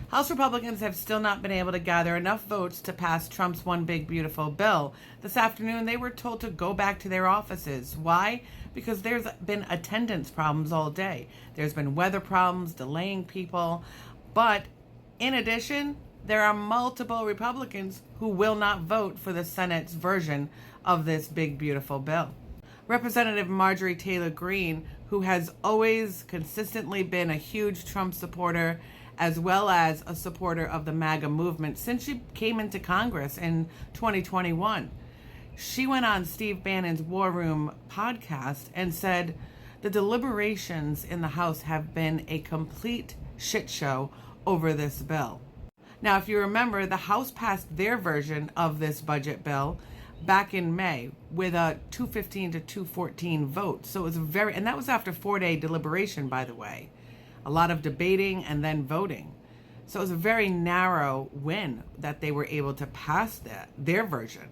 House Republicans have still not been able to gather enough votes to pass Trump's One Big Beautiful Bill. This afternoon, they were told to go back to their offices. Why? Because there's been attendance problems all day. There's been weather problems, delaying people. But in addition, there are multiple Republicans who will not vote for the Senate's version of this big, beautiful bill. Representative Marjorie Taylor Greene, who has always consistently been a huge Trump supporter, as well as a supporter of the MAGA movement since she came into Congress in 2021. She went on Steve Bannon's War Room podcast and said the deliberations in the House have been a complete shit show over this bill. Now, if you remember, the House passed their version of this budget bill back in May with a 215 to 214 vote. So it was and that was after 4-day deliberation, by the way. A lot of debating and then voting. So it was a very narrow win that they were able to pass their version.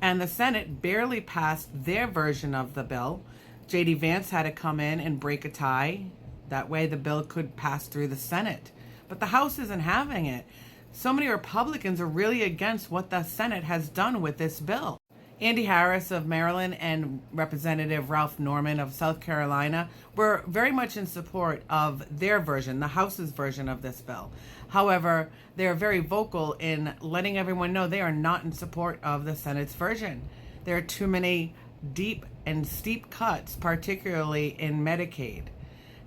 And the Senate barely passed their version of the bill. J.D. Vance had to come in and break a tie. That way the bill could pass through the Senate. But the House isn't having it. So many Republicans are really against what the Senate has done with this bill. Andy Harris of Maryland and Representative Ralph Norman of South Carolina were very much in support of their version, the House's version of this bill. However, they are very vocal in letting everyone know they are not in support of the Senate's version. There are too many deep and steep cuts, particularly in Medicaid.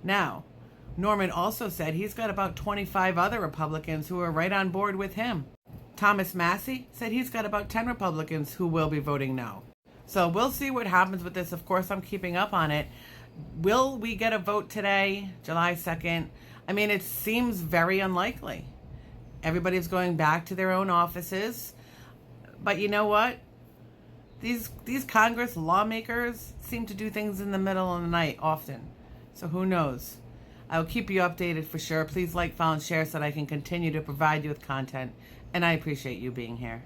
Now, Norman also said he's got about 25 other Republicans who are right on board with him. Thomas Massie said he's got about 10 Republicans who will be voting no. So we'll see what happens with this. Of course, I'm keeping up on it. Will we get a vote today, July 2nd? I mean, it seems very unlikely. Everybody's going back to their own offices. But you know what? These Congress lawmakers seem to do things in the middle of the night often. So who knows? I will keep you updated for sure. Please like, follow, and share so that I can continue to provide you with content. And I appreciate you being here.